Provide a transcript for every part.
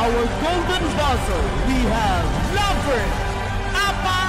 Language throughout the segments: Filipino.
our golden buzzer, we have Laverne Apa!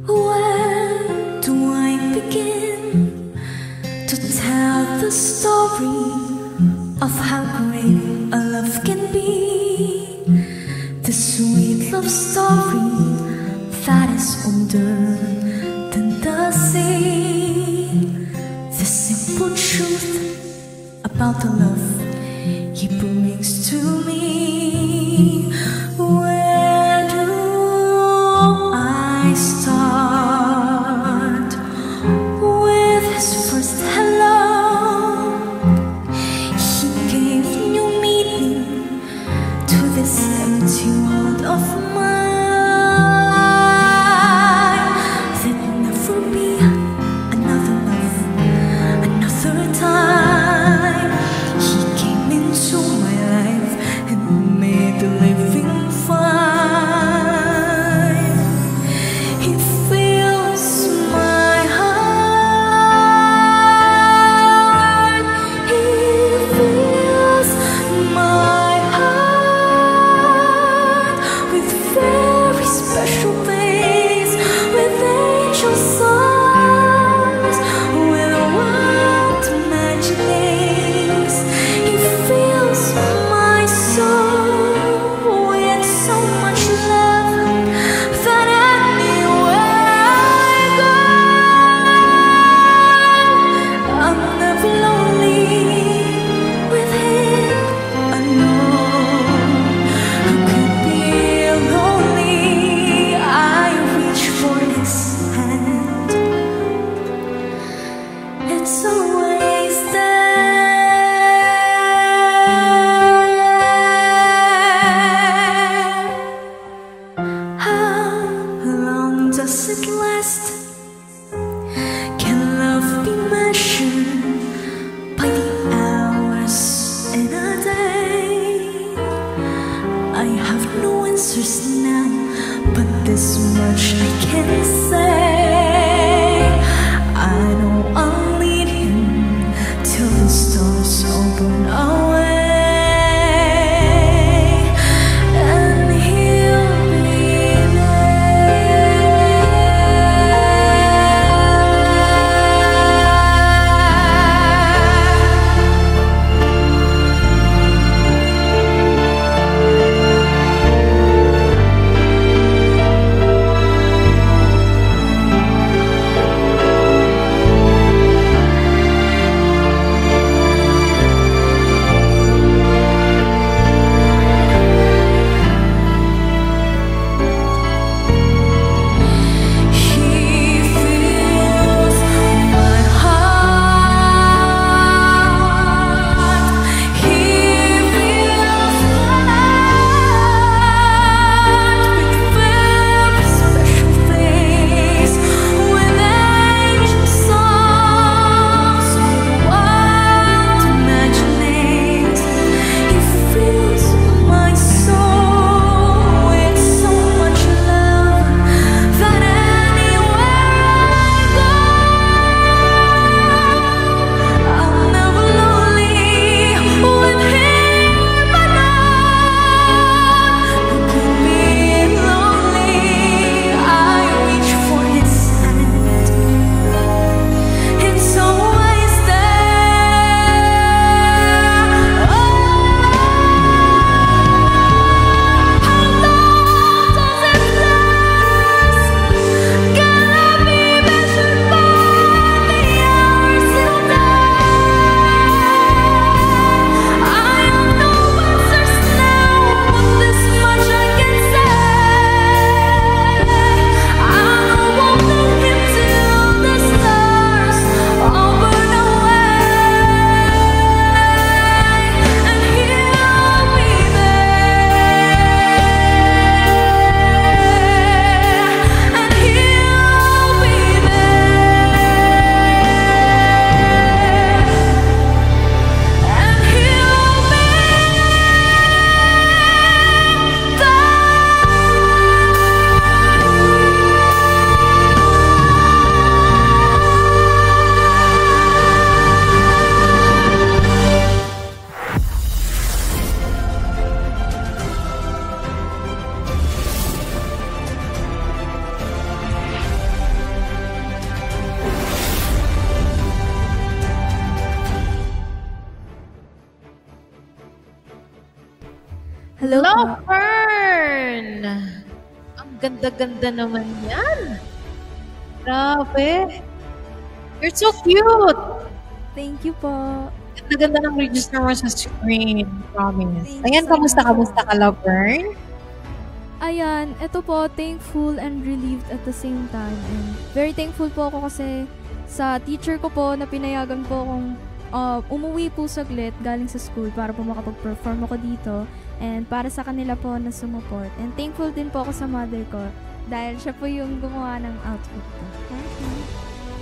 Where do I begin to tell the story of how great a love can be? The sweet love story that is older than the sea. The simple truth about the love he brings to me. Where do I start? With his first hello, he gave new meaning to this empty world of mine. There'd never be another love, another time. He came into my life and made the living fine. He fills my heart. He fills my heart with very special things, with angel songs, with wild imaginings. He fills my soul with so much love that anywhere I go, I'm never lonely with him alone. Who could be lonely? I reach for his hand. It's always there. How long does it last? Can love be measured by the hours in a day? I have no answers now, but this much I can say. I know I'll lead him till the stars all burn away, and he'll be there. Hello po. Lovern! Ang ganda-ganda naman yan. Grabe. You're so cute. Thank you po. Ganda-ganda ng register mo sa screen. Promise. Thank Ayan, you so kamusta much. ka, Lovern? Ayan, eto po, thankful and relieved at the same time. And very thankful po ako kasi sa teacher ko po na pinayagan po akong umuwi po saglit galing sa school para po makapag-perform ako dito. And para sa kanila po na sumuport. And thankful din po ako sa mother ko dahil siya po yung gumawa ng outfit ko. Thank you.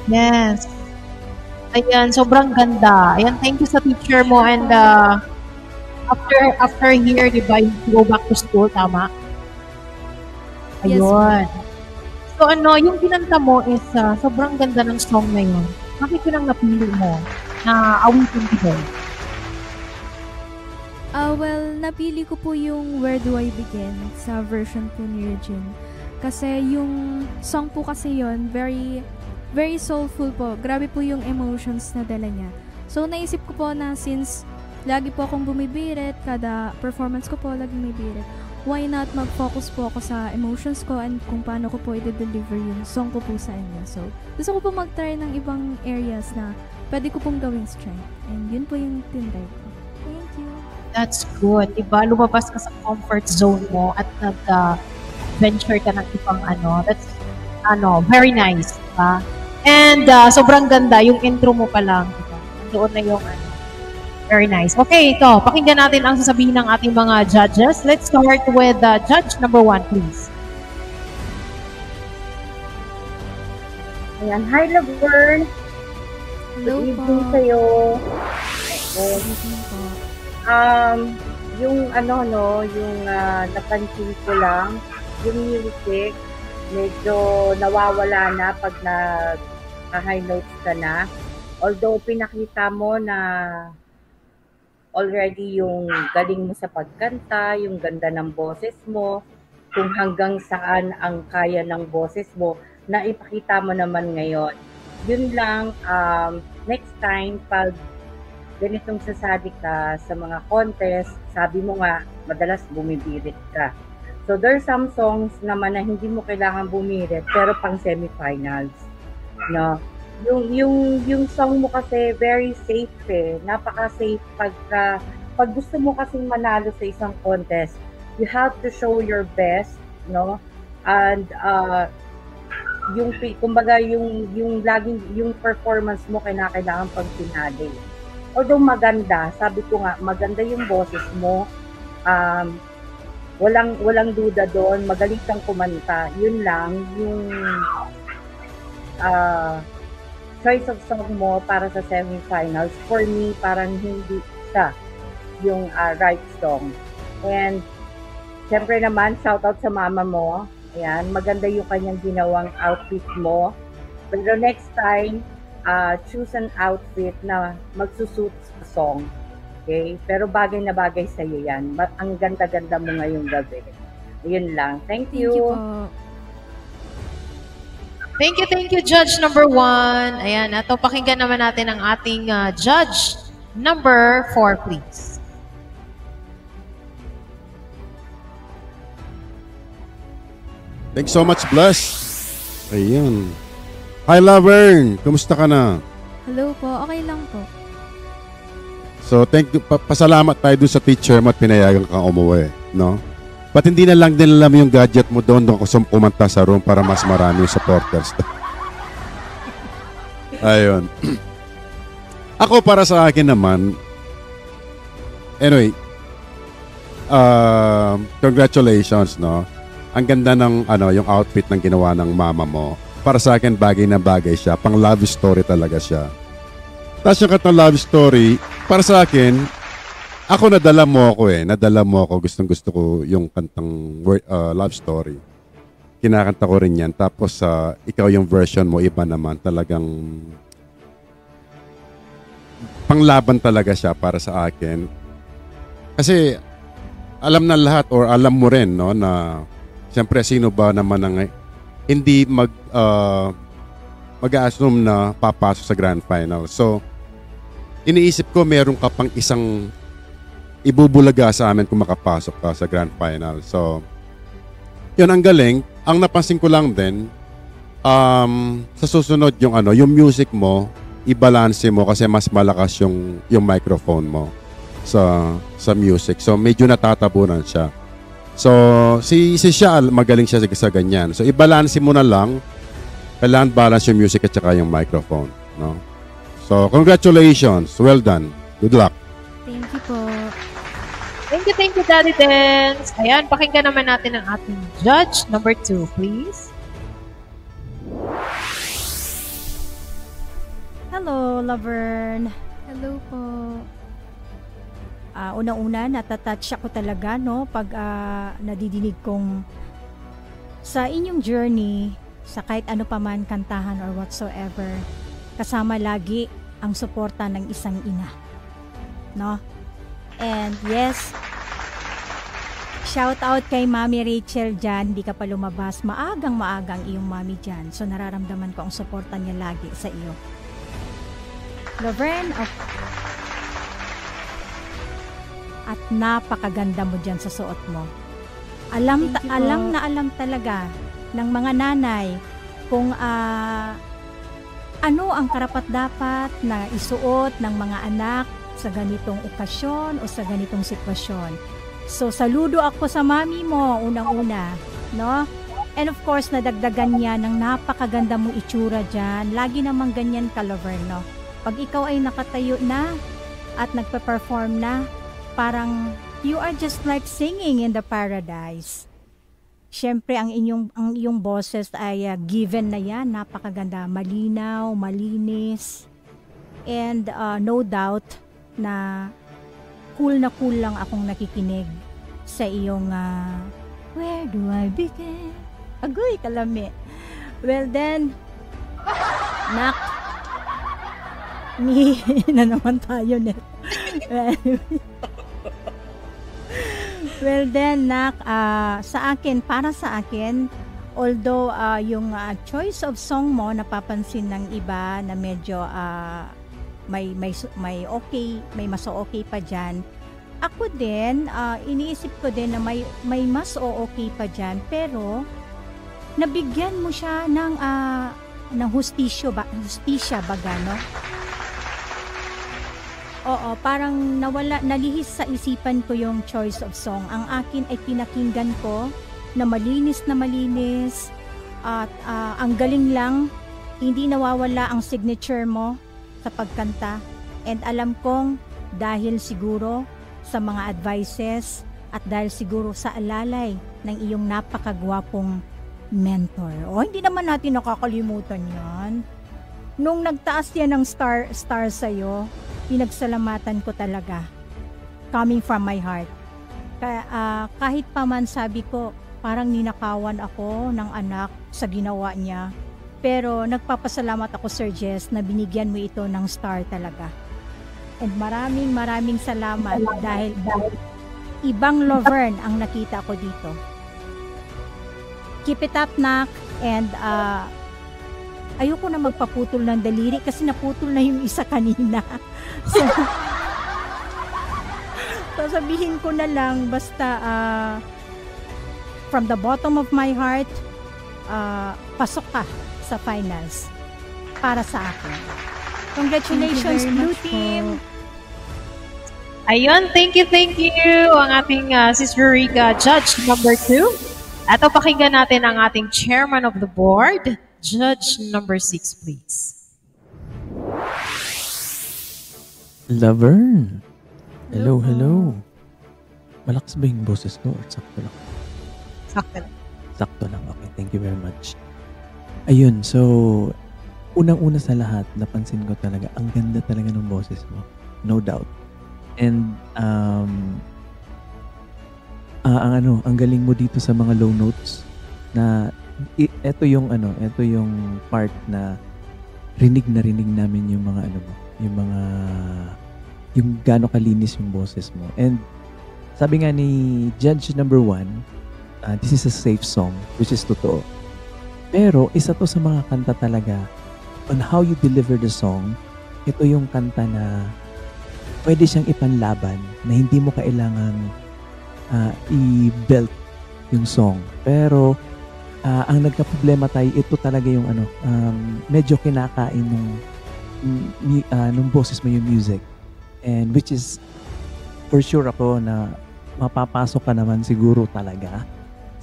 Yes. Ayan, sobrang ganda. Ayan, thank you sa teacher mo. And after here, di ba, you go back to school, tama? Yes, Ayun. So yung kinanta mo is sobrang ganda ng song na yun. Bakit yun ang napili mo na awitin ko? Well, napili ko po yung Where Do I Begin sa version po ni Regine. Kasi yung song po kasi yon very, very soulful po. Grabe po yung emotions na dala niya. So, naisip ko po na since lagi po akong bumibirit, kada performance ko po lagi may birit, why not mag-focus po ako sa emotions ko and kung paano ko po i-deliver yung song ko po sa inyo. So, gusto ko po mag-try ng ibang areas na pwede ko pong gawing strength. And yun po yung tinry ko. Thank you. That's good. Diba? Lumabas ka sa comfort zone mo at nag-venture ka ng ibang That's, very nice. Diba? And sobrang ganda. Yung intro mo pa lang. Diba? Doon na yung very nice. Okay, ito. Pakinggan natin ang sasabihin ng ating mga judges. Let's start with judge number 1, please. Ayan. Hi, Laverne. Hello Good po. evening sa'yo. Good evening po. Yung yung napansin ko lang, yung music, medyo nawawala na pag high notes ka na. Although pinakita mo na already yung galing mo sa pagkanta, yung ganda ng boses mo, kung hanggang saan ang kaya ng boses mo, na ipakita mo naman ngayon. Yun lang, next time, pag ganitong sasali ka sa mga contest, sabi mo nga, madalas bumibirit ka. So, there are some songs naman na hindi mo kailangan bumirit, pero pang semifinals. No? Yung song mo kasi very safe eh. Napaka-safe pag gusto mo kasing manalo sa isang contest, you have to show your best, no? And kumbaga yung laging yung performance mo kailangan pang pinali. Although maganda, sabi ko nga, maganda yung boses mo. Walang duda doon, magaling kang kumanta. Yun lang yung choice of song mo para sa semifinals, for me, parang hindi siya yung right song. And, syempre naman, shoutout sa mama mo. Ayan, maganda yung kanyang ginawang outfit mo. Pero next time, choose an outfit na magsusuit sa song. Okay? Pero bagay na bagay sa'yo yan. Ang ganda-ganda mo ngayong gabi. Ayun lang. Thank you. Thank you po. Thank you, judge number 1. Ayan, ito, pakinggan naman natin ang ating judge number 4, please. Thanks so much, Bless. Ayun. Hi, Laverne. Kumusta ka na? Hello po. Okay lang po. So, pasalamat tayo dun sa teacher mo at pinayagan kang umuwi, no? Ba't hindi na lang din alam yung gadget mo doon ako umanta sa room para mas marami yung supporters? Ayun. Ako, para sa akin naman, anyway, congratulations, no? Ang ganda ng yung outfit ng ginawa ng mama mo. Para sa akin, bagay na bagay siya. Pang love story talaga siya. Tapos yung katong love story, para sa akin, ako nadala mo ako. Gustong-gusto ko yung kantang love story. Kinakanta ko rin yan. Tapos ikaw yung version mo, iba naman. Talagang panglaban talaga siya para sa akin. Kasi alam na lahat or alam mo rin, no, na siyempre sino ba naman ang hindi mag-a-assume na papasok sa grand final. So, iniisip ko meron ka pang isang ibubulaga sa amin kung makapasok ka sa grand final. So, yun ang galing. Ang napansin ko lang din, sa susunod yung music mo, i-balance mo kasi mas malakas yung microphone mo sa music. So, medyo natatabunan siya. So, si Shal, magaling siya sa ganyan. So, i-balance mo na lang. Kailangan balance yung music at saka yung microphone. No? So, congratulations. Well done. Good luck. Thank you po. Thank you, Daddy Dance. Ayan, pakinggan naman natin ang ating judge number 2, please. Hello, Laverne. Hello po. Unang-una, natatouch ako talaga, no? Pag nadidinig kong sa inyong journey, sa kahit ano pa man kantahan or whatsoever, kasama lagi ang suporta ng isang ina. No? And yes, shout out kay Mami Rachel dyan, hindi ka pa lumabas. Maagang iyong mami dyan. So nararamdaman ko ang suporta niya lagi sa iyo. Laverne, at napakaganda mo dyan sa suot mo. Alam talaga ng mga nanay kung ano ang karapat-dapat na isuot ng mga anak sa ganitong okasyon o sa ganitong sitwasyon. So, saludo ako sa mami mo, unang-una, no? And of course, nadagdagan niya ng napakaganda mong itsura dyan. Lagi namang ganyan ka, Laverne, no? Pag ikaw ay nakatayo na at nagpa-perform na, parang you are just like singing in the paradise. Siyempre, ang iyong boses ay given na yan. Napakaganda, malinaw, malinis. And no doubt na cool lang akong nakikinig sa iyong where do I begin? Agoy, kalami. Well then, nak, na naman tayo net. Well then, nak, para sa akin, although yung choice of song mo napapansin ng iba na medyo may mas okay pa diyan. Ako din, iniisip ko din na may mas okay pa diyan, pero nabigyan mo siya ng hustisya baga, no? Oo, parang nalihis sa isipan ko yung choice of song. Ang akin ay pinakinggan ko na malinis at ang galing lang, hindi nawawala ang signature mo sa pagkanta. And alam kong dahil siguro sa mga advices at dahil siguro sa alalay ng iyong napakagwapong mentor. Hindi naman natin nakakalimutan yan. Nung nagtaas yan ng star sa'yo, pinagsalamatan ko talaga. Coming from my heart. Kahit pa man sabi ko, parang ninakawan ako ng anak sa ginawa niya. Pero nagpapasalamat ako, Sir Jess, na binigyan mo ito ng star talaga. And maraming salamat dahil ibang Laverne ang nakita ko dito. Keep it up, nak. And ayoko na magpaputol ng daliri kasi naputol na yung isa kanina. So, sabihin ko na lang, basta from the bottom of my heart, pasok ka sa finals para sa akin. Congratulations, Blue Team! Ayun, thank you. Ang ating Sister Rica, Judge number 2. At pakinggan natin ang ating Chairman of the Board, Judge number 6, please. Laverne. Hello. Malakas ba yung boses ko or sakto lang? Sakto lang. Okay, thank you very much. Ayun, so unang-una sa lahat, napansin ko talaga, ang ganda talaga ng boses mo. No doubt. And ang galing mo dito sa mga low notes na ito yung part na rinig namin yung mga yung gaano kalinis yung boses mo. And sabi nga ni Judge number 1, this is a safe song, which is totoo. Pero isa to sa mga kanta talaga on how you deliver the song. Ito yung kanta na pwede siyang ipanlaban na hindi mo kailangan i-belt yung song. Pero ang nagka-problema tayo, ito talaga yung medyo kinakain nung boses mo yung music. And which is, for sure ako na mapapasok ka naman siguro talaga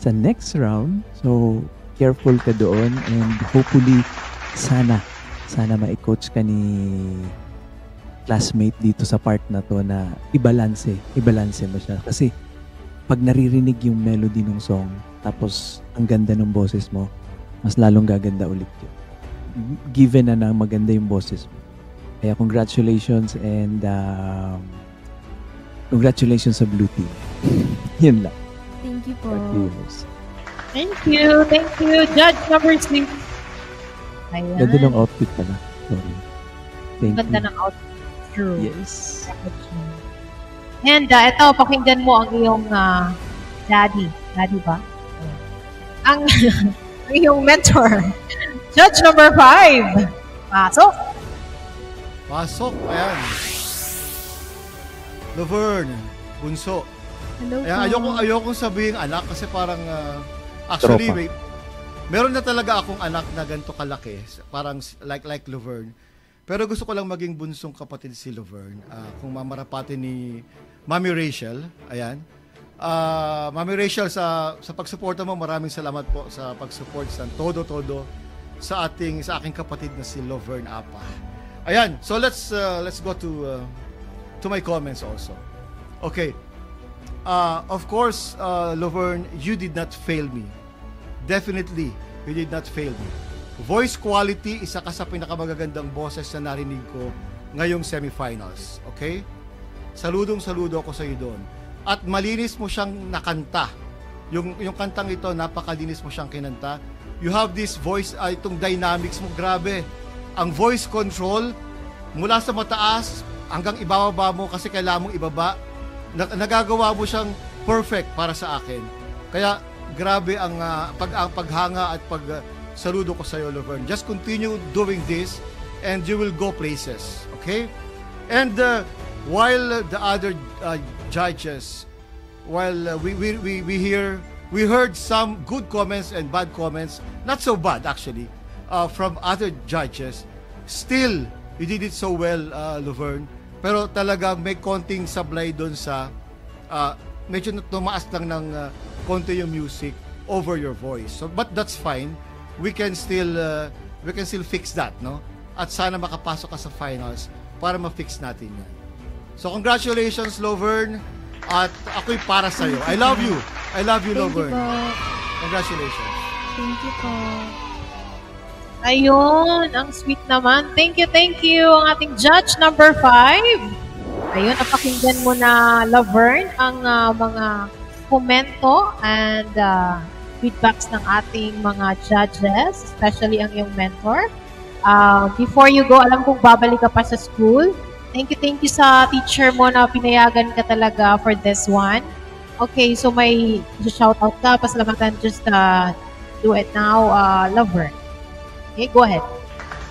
sa next round. So, careful ka doon and hopefully, sana ma-coach ka ni classmate dito sa part na to na ibalanse mo siya. Kasi, pag naririnig yung melody ng song, tapos ang ganda ng boses mo, mas lalong gaganda ulit yun. Given na maganda yung boses mo. Kaya congratulations and congratulations sa Blue Team. Yun lang. Thank you po. Thank you. Judge number 6. Ayan. Ganda ng outfit pala. Sorry. Thank Ganda you. ng outfit. True. Yes. And ito, pakinggan mo ang iyong daddy. Daddy ba? Ang iyong mentor. Judge number 5. Pasok. Ayan. Laverne, bunso. Hello Ayan, po. ayokong sabihin anak kasi parang actually Tropa. meron na talaga akong anak na ganito kalaki, parang like Laverne. Pero gusto ko lang maging bunsong kapatid si Laverne. Kung mamarapatin ni Mami Rachel, ayan. Mami Rachel, sa pagsuporta mo, maraming salamat po sa pag-support sa todo sa aking kapatid na si Laverne Apa. Ayan, so let's go to my comments also. Okay. Of course, Laverne, you did not fail me. Definitely, you did not fail me. Voice quality, isa ka sa pinakamagagandang boses na narinig ko ngayong semifinals. Okay? Saludo ako sa iyo doon. At malinis mo siyang nakanta. Yung kantang ito, napakalinis mo siyang kinanta. You have this voice, itong dynamics mo, grabe. Ang voice control, mula sa mataas hanggang ibababa mo kasi kailangan mong ibaba. Nagagawa mo siyang perfect para sa akin. Kaya, grabe ang paghanga at saludo ko sa iyo, Laverne. Just continue doing this and you will go places. Okay? And while the other judges, while we heard some good comments and bad comments, not so bad actually, from other judges, still, you did it so well, Laverne. Pero talagang may konting sablay doon sa, medyo tumaas lang ng konti yung music over your voice. So, but that's fine. We can still fix that, no? At sana makapasok ka sa finals para ma-fix natin yan. So congratulations, Laverne. At ako'y para sa'yo. I love you. I love you, Laverne. Congratulations. Thank you po. Ayun, ang sweet naman. Thank you. Ang ating judge number 5. Ayun, napakinggan mo na, Laverne, ang mga komento and feedbacks ng ating mga judges, especially ang iyong mentor. Before you go, alam kong babalik ka pa sa school. Thank you sa teacher mo na pinayagan ka talaga for this one. Okay, so may shoutout ka, pasalamatan, just do it now, Laverne. Okay, go ahead.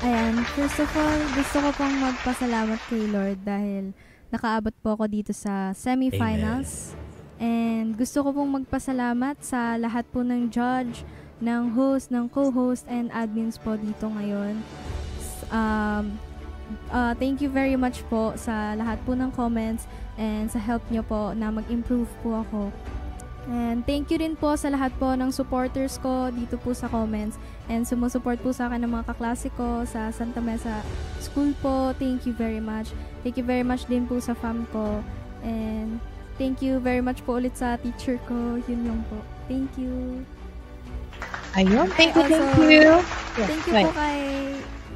Ayan, first of all, gusto ko pong magpasalamat kay Lord dahil nakaabot po ako dito sa semifinals. Amen. And gusto ko pong magpasalamat sa lahat po ng judge, ng host, ng co-host, and admins po dito ngayon. Thank you very much po sa lahat po ng comments and sa help nyo po na mag-improve po ako. And thank you rin po sa lahat po ng supporters ko dito po sa comments and sumusupport po sa akin ng mga kaklase ko sa Santa Mesa School po. Thank you very much. Thank you very much din po sa fam ko. And thank you very much po ulit sa teacher ko. Yun lang po. Thank you. Ayun, thank you. Yes,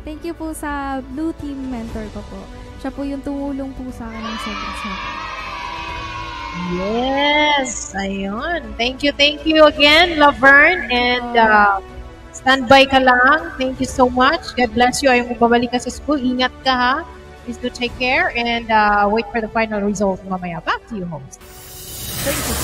Thank you po sa Blue Team mentor ko po. Siya po yung tumulong po sa akin ng sobrang. Yes, ayun. Thank you again, Laverne. And standby ka lang. Thank you so much. God bless you. Ayun, babalik ka sa school. Ingat ka, ha? Please do take care and wait for the final result mamaya. Back to you, host. Thank you